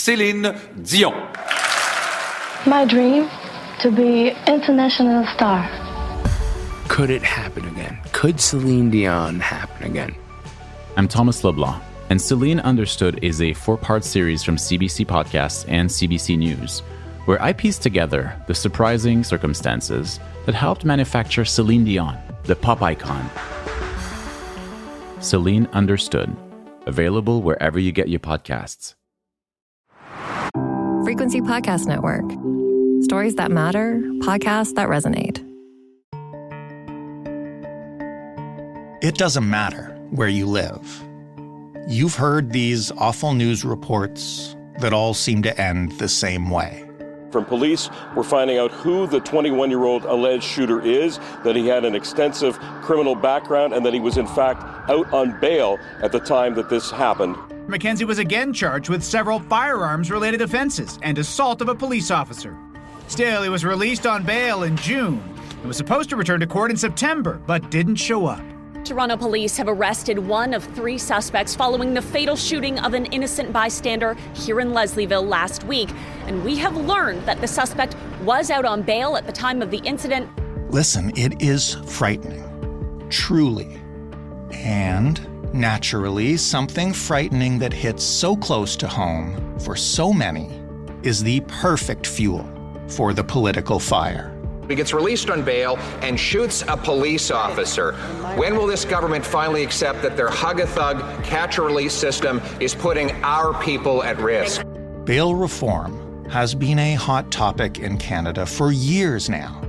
Céline Dion. My dream, to be international star. Could it happen again? Could Celine Dion happen again? I'm Thomas Leblanc, and Celine Understood is a 4-part series from CBC Podcasts and CBC News, where I piece together the surprising circumstances that helped manufacture Celine Dion, the pop icon. Celine Understood, available wherever you get your podcasts. Frequency Podcast Network. Stories that matter, podcasts that resonate. It doesn't matter where you live. You've heard these awful news reports that all seem to end the same way. From police, we're finding out who the 21-year-old alleged shooter is, that he had an extensive criminal background, and that he was in fact out on bail at the time that this happened. Mackenzie was again charged with several firearms-related offenses and assault of a police officer. Still, he was released on bail in June and was supposed to return to court in September, but didn't show up. Toronto police have arrested one of 3 suspects following the fatal shooting of an innocent bystander here in Leslieville last week. And we have learned that the suspect was out on bail at the time of the incident. Listen, it is frightening. Truly. And naturally, something frightening that hits so close to home for so many is the perfect fuel for the political fire. He gets released on bail and shoots a police officer. When will this government finally accept that their hug-a-thug, catch-and-release system is putting our people at risk? Bail reform has been a hot topic in Canada for years now,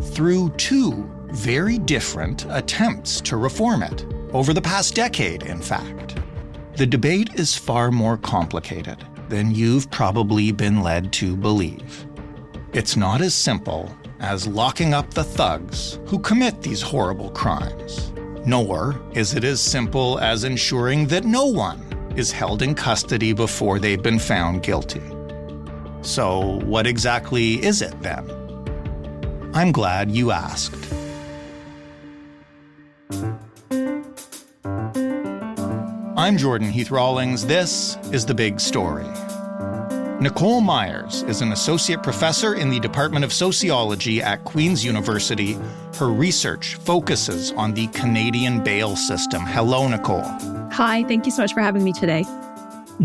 through 2 very different attempts to reform it, over the past decade, in fact. The debate is far more complicated than you've probably been led to believe. It's not as simple as locking up the thugs who commit these horrible crimes. Nor is it as simple as ensuring that no one is held in custody before they've been found guilty. So what exactly is it then? I'm glad you asked. I'm Jordan Heath-Rawlings. This is The Big Story. Nicole Myers is an associate professor in the Department of Sociology at Queen's University. Her research focuses on the Canadian bail system. Hello, Nicole. Hi, thank you so much for having me today.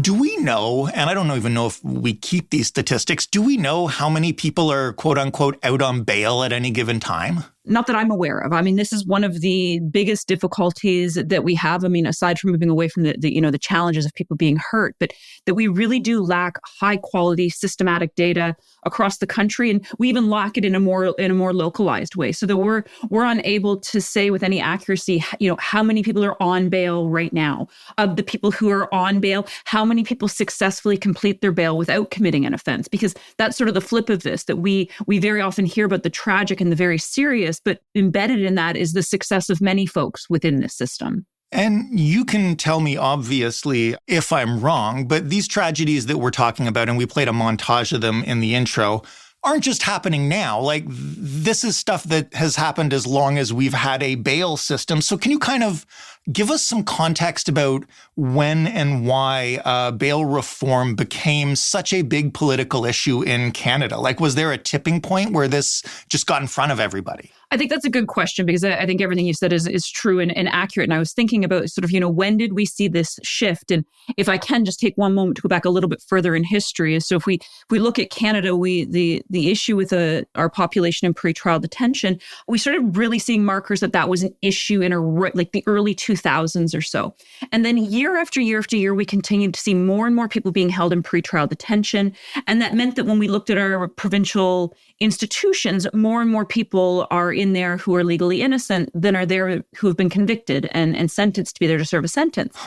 Do we know, and I don't even know if we keep these statistics, do we know how many people are quote unquote out on bail at any given time? Not that I'm aware of. I mean, this is one of the biggest difficulties that we have. I mean, aside from moving away from the challenges of people being hurt, but that we really do lack high quality systematic data across the country, and we even lack it in a more localized way, so that we're unable to say with any accuracy, how many people are on bail right now. Of the people who are on bail, how many people successfully complete their bail without committing an offense? Because that's sort of the flip of this, that we very often hear about the tragic and the very serious, but embedded in that is the success of many folks within this system. And you can tell me, obviously, if I'm wrong, but these tragedies that we're talking about, and we played a montage of them in the intro, aren't just happening now. Like, this is stuff that has happened as long as we've had a bail system. So can you kind of give us some context about when and why bail reform became such a big political issue in Canada? Like, was there a tipping point where this just got in front of everybody? I think that's a good question, because I think everything you said is true and accurate. And I was thinking about sort of, when did we see this shift? And if I can just take one moment to go back a little bit further in history. So if we look at Canada, the issue with our population in pretrial detention, we started really seeing markers that was an issue in the early 2000s or so. And then year after year after year, we continued to see more and more people being held in pretrial detention. And that meant that when we looked at our provincial institutions, more and more people are in there who are legally innocent than are there who have been convicted and sentenced to be there to serve a sentence.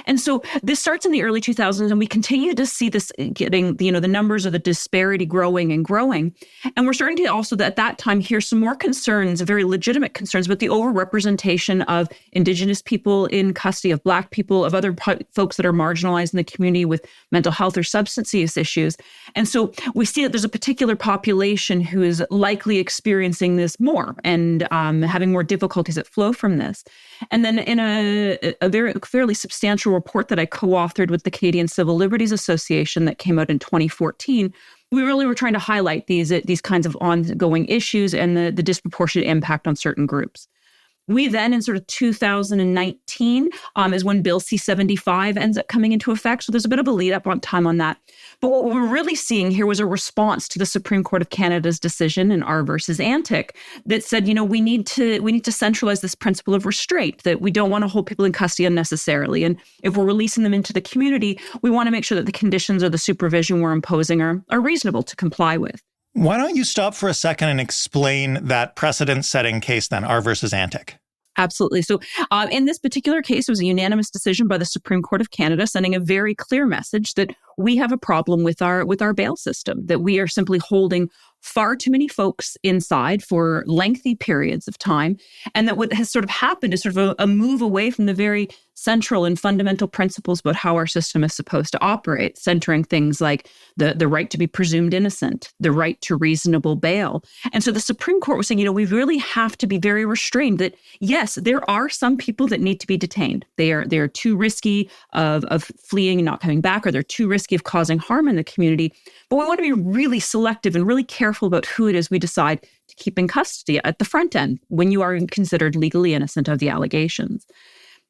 And so this starts in the early 2000s, and we continue to see this getting, the numbers of the disparity growing and growing. And we're starting to also at that time hear some more concerns, very legitimate concerns, about the overrepresentation of Indigenous people in custody, of Black people, of other folks that are marginalized in the community with mental health or substance use issues. And so we see that there's a particular population who is likely experiencing this more and having more difficulties that flow from this. And then in a very fairly substantial report that I co-authored with the Canadian Civil Liberties Association that came out in 2014, we really were trying to highlight these kinds of ongoing issues and the disproportionate impact on certain groups. We then, in sort of 2019, is when Bill C-75 ends up coming into effect. So there's a bit of a lead up on time on that. But what we're really seeing here was a response to the Supreme Court of Canada's decision in R versus Antic that said, we need to centralize this principle of restraint, that we don't want to hold people in custody unnecessarily. And if we're releasing them into the community, we want to make sure that the conditions or the supervision we're imposing are reasonable to comply with. Why don't you stop for a second and explain that precedent-setting case then, R versus Antic? Absolutely. So in this particular case, it was a unanimous decision by the Supreme Court of Canada, sending a very clear message that we have a problem with our bail system, that we are simply holding far too many folks inside for lengthy periods of time, and that what has sort of happened is sort of a move away from the very central and fundamental principles about how our system is supposed to operate, centering things like the right to be presumed innocent, the right to reasonable bail. And so the Supreme Court was saying, we really have to be very restrained that, yes, there are some people that need to be detained. They are too risky of fleeing and not coming back, or they're too risky of causing harm in the community. But we want to be really selective and really careful about who it is we decide to keep in custody at the front end when you are considered legally innocent of the allegations.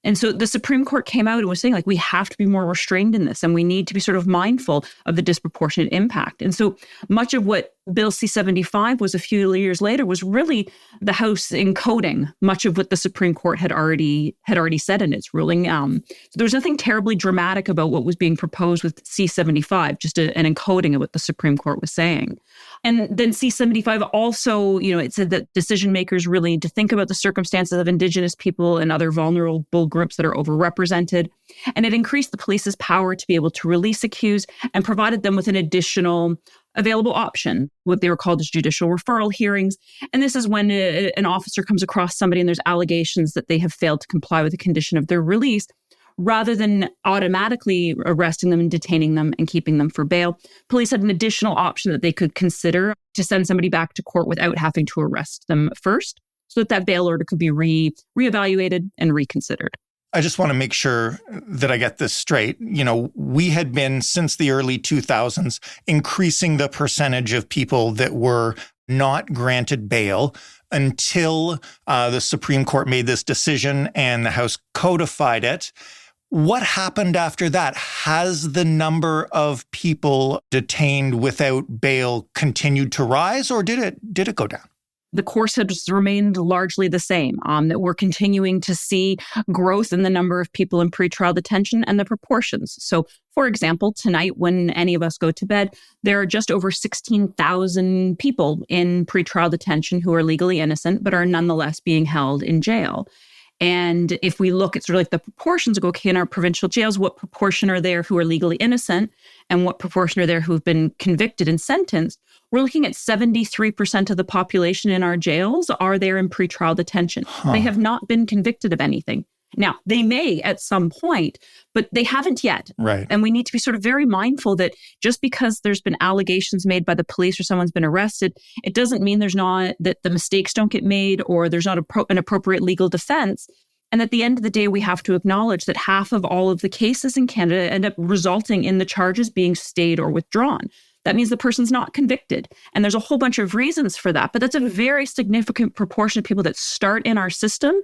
And so the Supreme Court came out and was saying, we have to be more restrained in this, and we need to be sort of mindful of the disproportionate impact. And so much of what Bill C-75 was a few years later was really the House encoding much of what the Supreme Court had already said in its ruling. So there was nothing terribly dramatic about what was being proposed with C-75, just an encoding of what the Supreme Court was saying. And then C-75 also, it said that decision makers really need to think about the circumstances of Indigenous people and other vulnerable groups that are overrepresented. And it increased the police's power to be able to release accused and provided them with an additional available option, what they were called as judicial referral hearings. And this is when an officer comes across somebody and there's allegations that they have failed to comply with the condition of their release, rather than automatically arresting them and detaining them and keeping them for bail. Police had an additional option that they could consider to send somebody back to court without having to arrest them first, so that bail order could be reevaluated and reconsidered. I just want to make sure that I get this straight. We had been, since the early 2000s, increasing the percentage of people that were not granted bail until the Supreme Court made this decision and the House codified it. What happened after that? Has the number of people detained without bail continued to rise, or did it go down? The course has remained largely the same, that we're continuing to see growth in the number of people in pretrial detention and the proportions. So, for example, tonight when any of us go to bed, there are just over 16,000 people in pretrial detention who are legally innocent, but are nonetheless being held in jail. And if we look at sort of like the proportions of, in our provincial jails, what proportion are there who are legally innocent and what proportion are there who have been convicted and sentenced, we're looking at 73% of the population in our jails are there in pretrial detention. They have not been convicted of anything. Now, they may at some point, but they haven't yet. Right. And we need to be sort of very mindful that just because there's been allegations made by the police or someone's been arrested, it doesn't mean that the mistakes don't get made or there's not an appropriate legal defense. And at the end of the day, we have to acknowledge that half of all of the cases in Canada end up resulting in the charges being stayed or withdrawn. That means the person's not convicted. And there's a whole bunch of reasons for that. But that's a very significant proportion of people that start in our system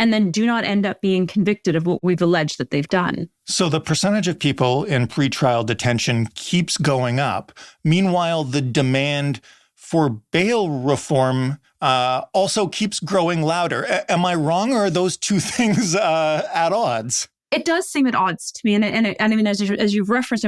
and then do not end up being convicted of what we've alleged that they've done. So the percentage of people in pretrial detention keeps going up. Meanwhile, the demand for bail reform also keeps growing louder. Am I wrong, or are those two things at odds? It does seem at odds to me. And I mean, as you've referenced,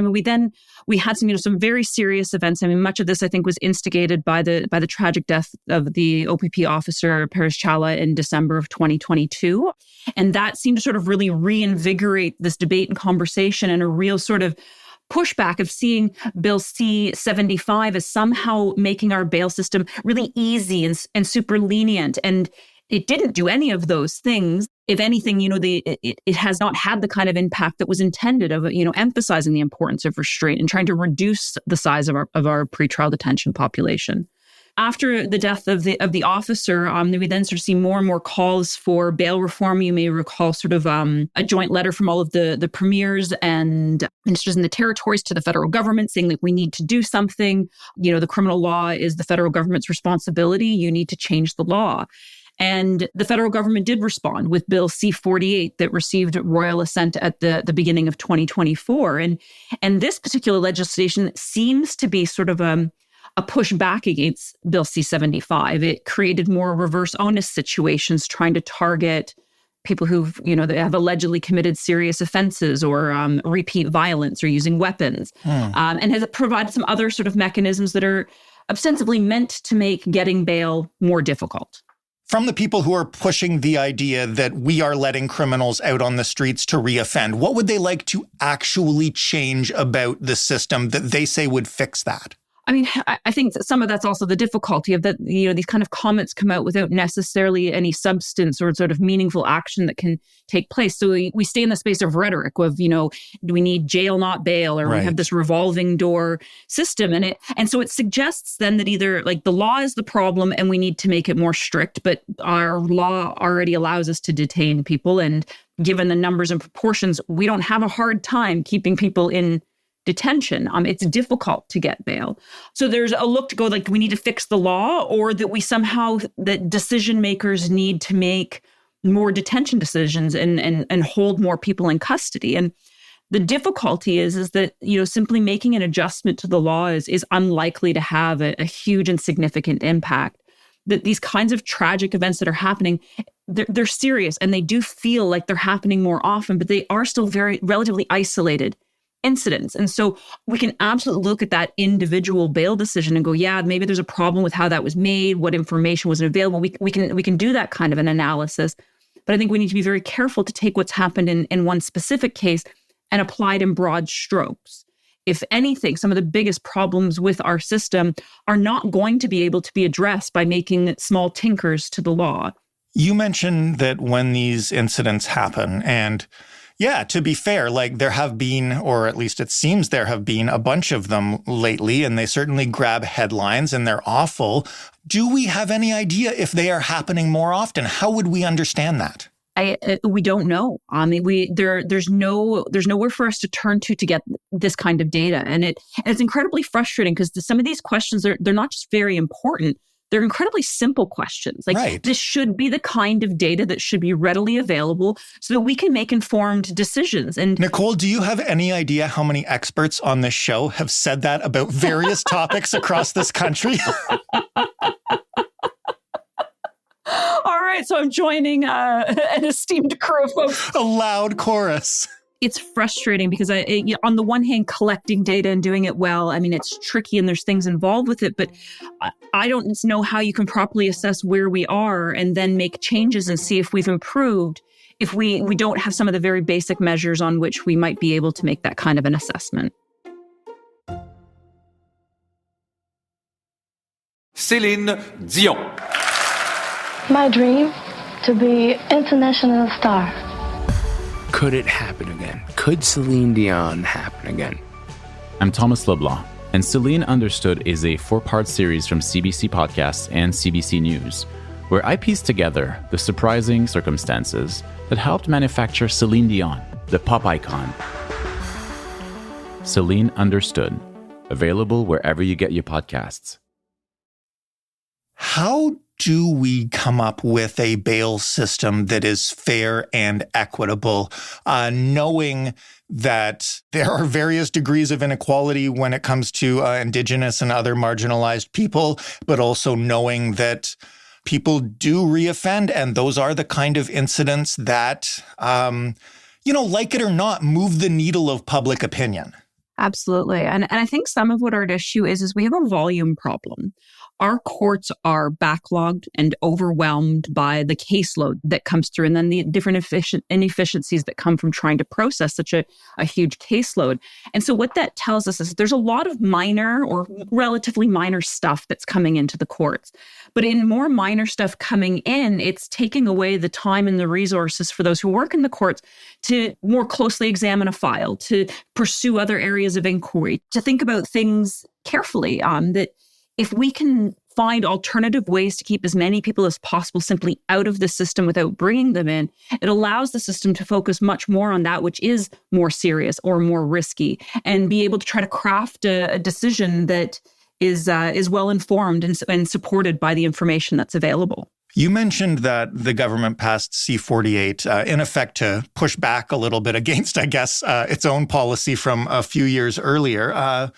we had some very serious events. I mean, much of this, I think, was instigated by the tragic death of the OPP officer, Paresh Chawla, in December of 2022. And that seemed to sort of really reinvigorate this debate and conversation, and a real sort of pushback of seeing Bill C-75 as somehow making our bail system really easy and super lenient. And it didn't do any of those things. if anything, it has not had the kind of impact that was intended of, emphasizing the importance of restraint and trying to reduce the size of our pretrial detention population. After the death of the officer, we then sort of see more and more calls for bail reform. You may recall sort of a joint letter from all of the premiers and ministers in the territories to the federal government saying that we need to do something. The criminal law is the federal government's responsibility. You need to change the law. And the federal government did respond with Bill C-48 that received royal assent at the beginning of 2024. And this particular legislation seems to be sort of a push back against Bill C-75. It created more reverse onus situations trying to target people who've, that have allegedly committed serious offenses or repeat violence or using weapons, and has provided some other sort of mechanisms that are ostensibly meant to make getting bail more difficult. From the people who are pushing the idea that we are letting criminals out on the streets to reoffend, what would they like to actually change about the system that they say would fix that? I mean, I think that some of that's also the difficulty of that, these kind of comments come out without necessarily any substance or sort of meaningful action that can take place. So we stay in the space of rhetoric of, do we need jail, not bail, or we have this revolving door system. And so it suggests then that either like the law is the problem and we need to make it more strict, but our law already allows us to detain people. And given the numbers and proportions, we don't have a hard time keeping people in detention. It's difficult to get bail. So there's a look to go like, we need to fix the law, or that we somehow, that decision makers need to make more detention decisions and hold more people in custody. And the difficulty is that, simply making an adjustment to the law is unlikely to have a huge and significant impact. That these kinds of tragic events that are happening, they're serious and they do feel like they're happening more often, but they are still very relatively isolated incidents. And so we can absolutely look at that individual bail decision and go, yeah, maybe there's a problem with how that was made, what information wasn't available. We can do that kind of an analysis. But I think we need to be very careful to take what's happened in one specific case and apply it in broad strokes. If anything, some of the biggest problems with our system are not going to be able to be addressed by making small tinkers to the law. You mentioned that when these incidents happen, and yeah, to be fair, like there have been, or at least it seems there have been a bunch of them lately, and they certainly grab headlines and they're awful. Do we have any idea if they are happening more often? How would we understand that? We don't know. I mean, there's nowhere for us to turn to get this kind of data, and it's incredibly frustrating because some of these questions they're not just very important. They're incredibly simple questions. This should be the kind of data that should be readily available so that we can make informed decisions. And Nicole, do you have any idea how many experts on this show have said that about various topics across this country? All right, so I'm joining an esteemed crew of folks. A loud chorus. It's frustrating because on the one hand, collecting data and doing it well, I mean, it's tricky and there's things involved with it, but I don't know how you can properly assess where we are and then make changes and see if we've improved if we don't have some of the very basic measures on which we might be able to make that kind of an assessment. Céline Dion. My dream, to be international star. Could it happen again? Could Celine Dion happen again? I'm Thomas Leblanc, and Celine Understood is a 4-part series from CBC Podcasts and CBC News, where I piece together the surprising circumstances that helped manufacture Celine Dion, the pop icon. Celine Understood, available wherever you get your podcasts. How do we come up with a bail system that is fair and equitable, knowing that there are various degrees of inequality when it comes to Indigenous and other marginalized people, but also knowing that people do reoffend, and those are the kind of incidents that, like it or not, move the needle of public opinion? Absolutely. And I think some of what our issue is we have a volume problem. Our courts are backlogged and overwhelmed by the caseload that comes through, and then the different inefficiencies that come from trying to process such a huge caseload. And so what that tells us is there's a lot of minor or relatively minor stuff that's coming into the courts. But in more minor stuff coming in, it's taking away the time and the resources for those who work in the courts to more closely examine a file, to pursue other areas of inquiry, to think about things carefully, that if we can find alternative ways to keep as many people as possible simply out of the system without bringing them in, it allows the system to focus much more on that which is more serious or more risky, and be able to try to craft a decision that is well-informed and supported by the information that's available. You mentioned that the government passed C-48 in effect to push back a little bit against, I guess, its own policy from a few years earlier.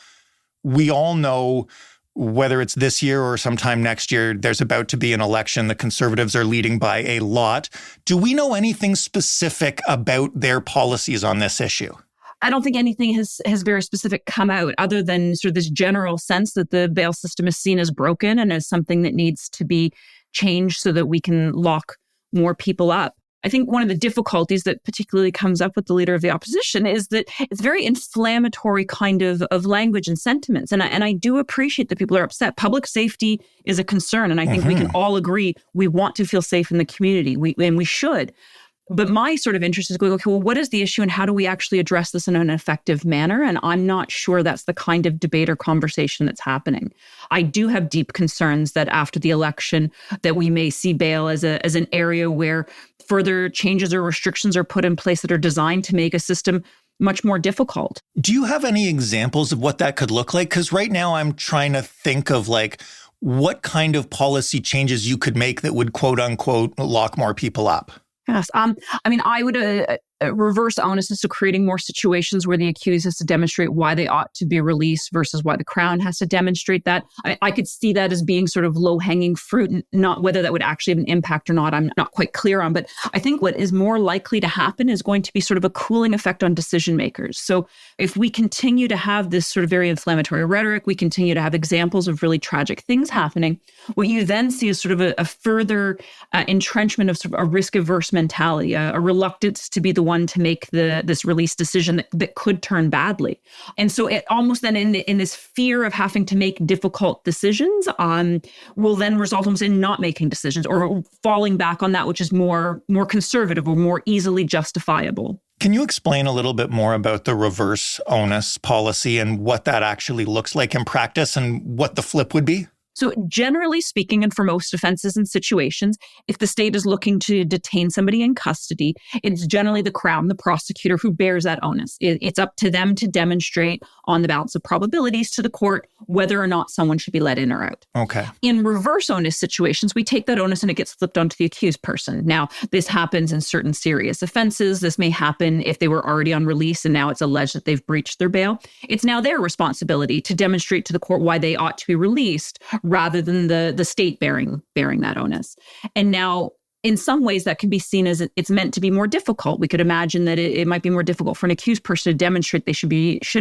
We all know, whether it's this year or sometime next year, there's about to be an election. The Conservatives are leading by a lot. Do we know anything specific about their policies on this issue? I don't think anything has very specific come out other than sort of this general sense that the bail system is seen as broken and as something that needs to be changed so that we can lock more people up. I think one of the difficulties that particularly comes up with the leader of the opposition is that it's very inflammatory kind of language and sentiments. And I do appreciate that people are upset. Public safety is a concern. And I think we can all agree we want to feel safe in the community. We should. But my sort of interest is going, okay, well, what is the issue and how do we actually address this in an effective manner? And I'm not sure that's the kind of debate or conversation that's happening. I do have deep concerns that after the election that we may see bail as an area where further changes or restrictions are put in place that are designed to make a system much more difficult. Do you have any examples of what that could look like? Because right now I'm trying to think of what kind of policy changes you could make that would quote unquote lock more people up. Yes. I would reverse onus is to creating more situations where the accused has to demonstrate why they ought to be released versus why the Crown has to demonstrate that. I could see that as being sort of low-hanging fruit, not whether that would actually have an impact or not, I'm not quite clear on. But I think what is more likely to happen is going to be sort of a cooling effect on decision makers. So if we continue to have this sort of very inflammatory rhetoric, we continue to have examples of really tragic things happening, what you then see is sort of a further entrenchment of sort of a risk-averse mentality, a reluctance to be the one to make this release decision that could turn badly. And so it almost then in this fear of having to make difficult decisions will then result almost in not making decisions or falling back on that which is more conservative or more easily justifiable. Can you explain a little bit more about the reverse onus policy and what that actually looks like in practice and what the flip would be? So generally speaking, and for most offenses and situations, if the state is looking to detain somebody in custody, it's generally the Crown, the prosecutor, who bears that onus. It's up to them to demonstrate on the balance of probabilities to the court whether or not someone should be let in or out. Okay. In reverse onus situations, we take that onus and it gets flipped onto the accused person. Now, this happens in certain serious offenses. This may happen if they were already on release and now it's alleged that they've breached their bail. It's now their responsibility to demonstrate to the court why they ought to be released, rather than the state bearing that onus. And now, in some ways, that can be seen as it's meant to be more difficult. We could imagine that it might be more difficult for an accused person to demonstrate they should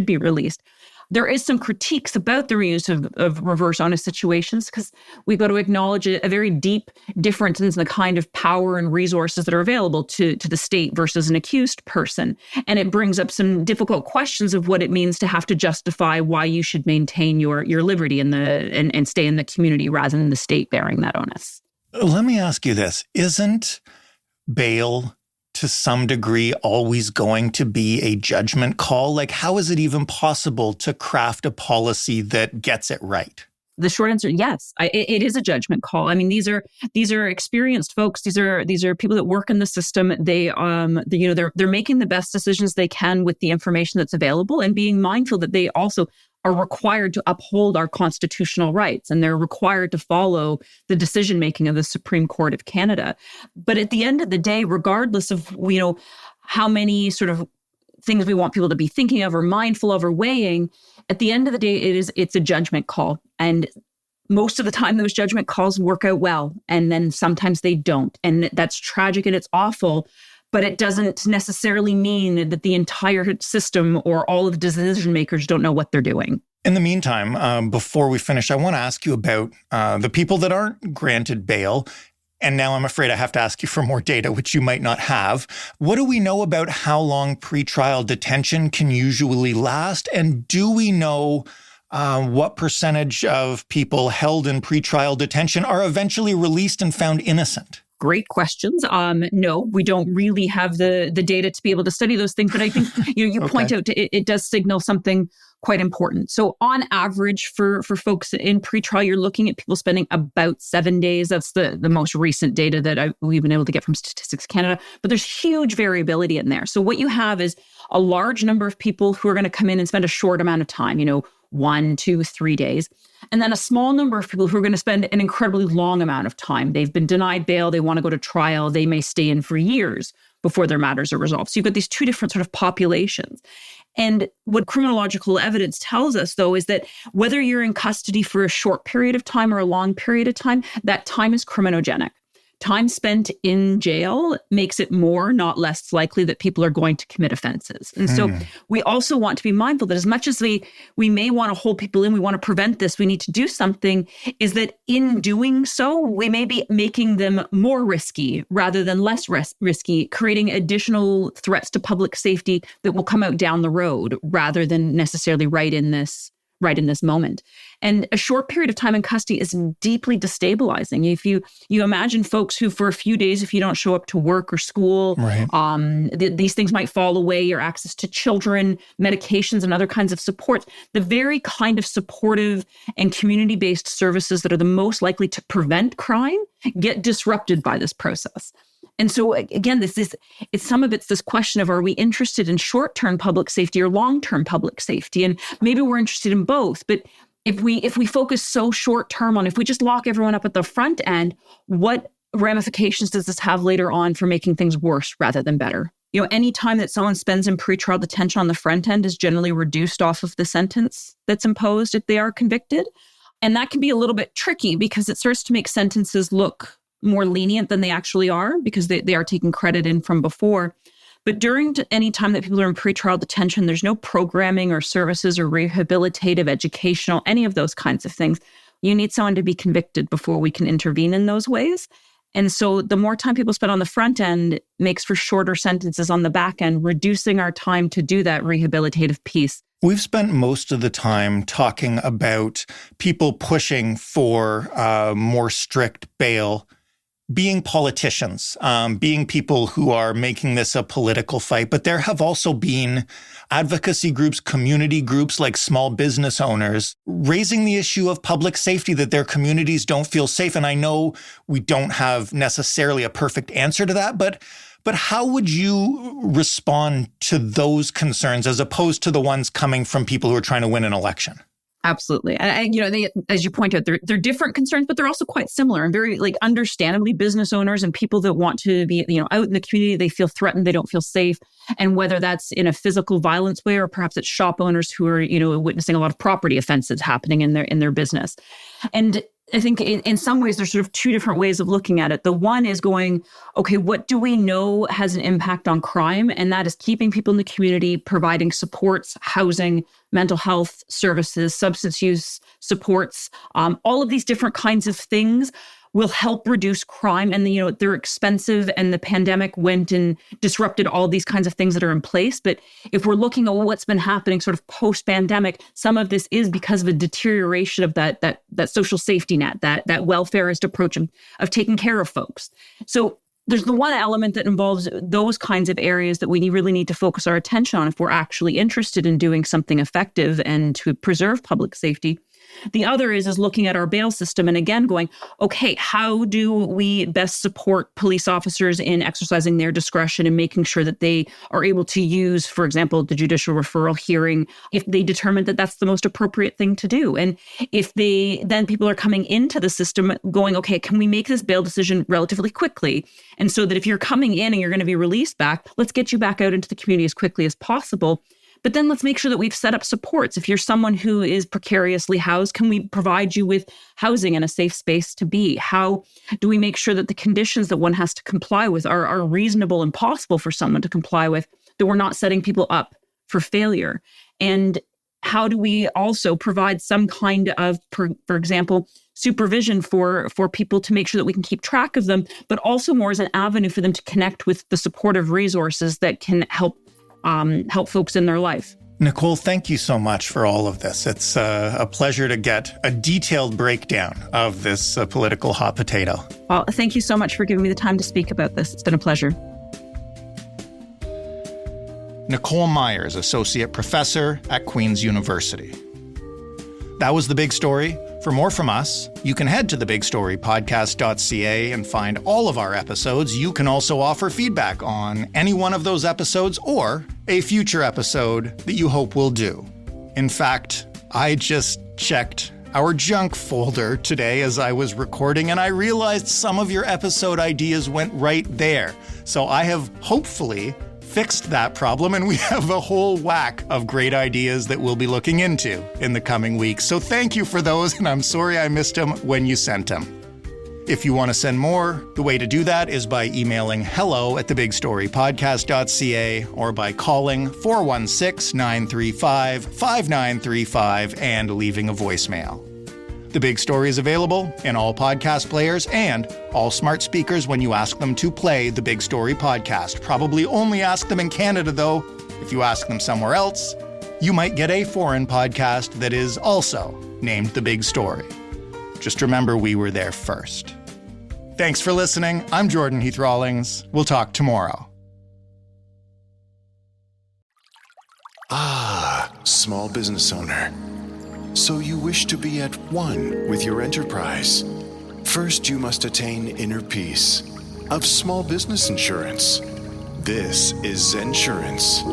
be released. There is some critiques about the reuse of reverse onus situations because we've got to acknowledge a very deep difference in the kind of power and resources that are available to the state versus an accused person. And it brings up some difficult questions of what it means to have to justify why you should maintain your liberty and stay in the community rather than the state bearing that onus. Let me ask you this. Isn't bail to some degree always going to be a judgment call? How is it even possible to craft a policy that gets it right? The short answer, yes, it is a judgment call. I mean, these are experienced folks. These are people that work in the system. They're making the best decisions they can with the information that's available and being mindful that they also are required to uphold our constitutional rights and they're required to follow the decision-making of the Supreme Court of Canada. But at the end of the day, regardless of, how many sort of things we want people to be thinking of or mindful of or weighing, at the end of the day, it's a judgment call. And most of the time, those judgment calls work out well. And then sometimes they don't. And that's tragic and it's awful. but it doesn't necessarily mean that the entire system or all of the decision makers don't know what they're doing. In the meantime, before we finish, I want to ask you about the people that aren't granted bail. And now I'm afraid I have to ask you for more data, which you might not have. What do we know about how long pretrial detention can usually last? And do we know what percentage of people held in pretrial detention are eventually released and found innocent? Great questions. No, we don't really have the data to be able to study those things, but I think you point out it does signal something quite important. So on average for folks in pretrial, you're looking at people spending about 7 days. That's the most recent data that we've been able to get from Statistics Canada, but there's huge variability in there. So what you have is a large number of people who are going to come in and spend a short amount of time, 1, 2, 3 days. And then a small number of people who are going to spend an incredibly long amount of time. They've been denied bail. They want to go to trial. They may stay in for years before their matters are resolved. So you've got these two different sort of populations. And what criminological evidence tells us, though, is that whether you're in custody for a short period of time or a long period of time, that time is criminogenic. Time spent in jail makes it more, not less likely that people are going to commit offenses. And so we also want to be mindful that as much as we may want to hold people in, we want to prevent this, we need to do something, is that in doing so, we may be making them more risky rather than less risky, creating additional threats to public safety that will come out down the road rather than necessarily right in this moment. And a short period of time in custody is deeply destabilizing. If you imagine folks who for a few days, if you don't show up to work or school, these things might fall away, your access to children, medications, and other kinds of supports, the very kind of supportive and community-based services that are the most likely to prevent crime get disrupted by this process. And so again, some of it's this question of, are we interested in short-term public safety or long-term public safety? And maybe we're interested in both. But if we focus so short-term on, if we just lock everyone up at the front end, what ramifications does this have later on for making things worse rather than better? Any time that someone spends in pretrial detention on the front end is generally reduced off of the sentence that's imposed if they are convicted. And that can be a little bit tricky because it starts to make sentences look more lenient than they actually are because they are taking credit in from before. But during any time that people are in pretrial detention, there's no programming or services or rehabilitative, educational, any of those kinds of things. You need someone to be convicted before we can intervene in those ways. And so the more time people spend on the front end makes for shorter sentences on the back end, reducing our time to do that rehabilitative piece. We've spent most of the time talking about people pushing for more strict bail, being politicians, being people who are making this a political fight. But there have also been advocacy groups, community groups like small business owners raising the issue of public safety, that their communities don't feel safe. And I know we don't have necessarily a perfect answer to that, but how would you respond to those concerns as opposed to the ones coming from people who are trying to win an election? Absolutely. And they, as you point out, they're different concerns, but they're also quite similar and very understandably business owners and people that want to be, out in the community, they feel threatened, they don't feel safe. And whether that's in a physical violence way, or perhaps it's shop owners who are, witnessing a lot of property offenses happening in their business. And I think in some ways, there's sort of two different ways of looking at it. The one is going, okay, what do we know has an impact on crime? And that is keeping people in the community, providing supports, housing, mental health services, substance use supports, all of these different kinds of things will help reduce crime. And, they're expensive, and the pandemic went and disrupted all these kinds of things that are in place. But if we're looking at what's been happening sort of post-pandemic, some of this is because of a deterioration of that social safety net, that welfarist approach of taking care of folks. So there's the one element that involves those kinds of areas that we really need to focus our attention on if we're actually interested in doing something effective and to preserve public safety. The other is looking at our bail system and again going, okay, how do we best support police officers in exercising their discretion and making sure that they are able to use, for example, the judicial referral hearing if they determine that that's the most appropriate thing to do. And if then people are coming into the system going, okay, can we make this bail decision relatively quickly? And so that if you're coming in and you're going to be released back, let's get you back out into the community as quickly as possible. But then let's make sure that we've set up supports. If you're someone who is precariously housed, can we provide you with housing and a safe space to be? How do we make sure that the conditions that one has to comply with are reasonable and possible for someone to comply with, that we're not setting people up for failure? And how do we also provide some kind of, for example, supervision for people to make sure that we can keep track of them, but also more as an avenue for them to connect with the supportive resources that can help folks in their life. Nicole, thank you so much for all of this. It's a pleasure to get a detailed breakdown of this political hot potato. Well, thank you so much for giving me the time to speak about this. It's been a pleasure. Nicole Myers, Associate Professor at Queen's University. That was The Big Story. For more from us, you can head to thebigstorypodcast.ca and find all of our episodes. You can also offer feedback on any one of those episodes or a future episode that you hope we'll do. In fact, I just checked our junk folder today as I was recording, and I realized some of your episode ideas went right there. So I have hopefully fixed that problem, and we have a whole whack of great ideas that we'll be looking into in the coming weeks. So thank you for those, and I'm sorry I missed them when you sent them. If you want to send more, the way to do that is by emailing hello@thebigstorypodcast.ca or by calling 416-935-5935 and leaving a voicemail. The Big Story is available in all podcast players and all smart speakers when you ask them to play The Big Story podcast. Probably only ask them in Canada, though. If you ask them somewhere else, you might get a foreign podcast that is also named The Big Story. Just remember, we were there first. Thanks for listening. I'm Jordan Heath Rawlings. We'll talk tomorrow. Ah, small business owner. So you wish to be at one with your enterprise. First, you must attain inner peace of small business insurance. This is Zensurance.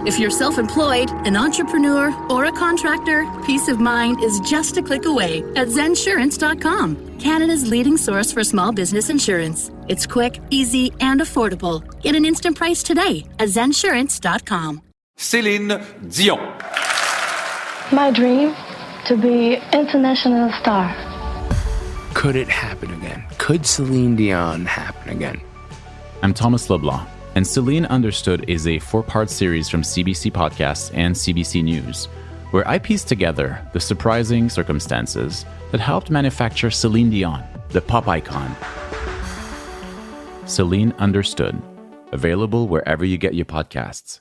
If you're self-employed, an entrepreneur, or a contractor, peace of mind is just a click away at Zensurance.com, Canada's leading source for small business insurance. It's quick, easy, and affordable. Get an instant price today at Zensurance.com. Céline Dion. My dream, to be international star. Could it happen again? Could Celine Dion happen again? I'm Thomas Leblanc, and Celine Understood is a 4-part series from CBC Podcasts and CBC News, where I piece together the surprising circumstances that helped manufacture Celine Dion, the pop icon. Celine Understood, available wherever you get your podcasts.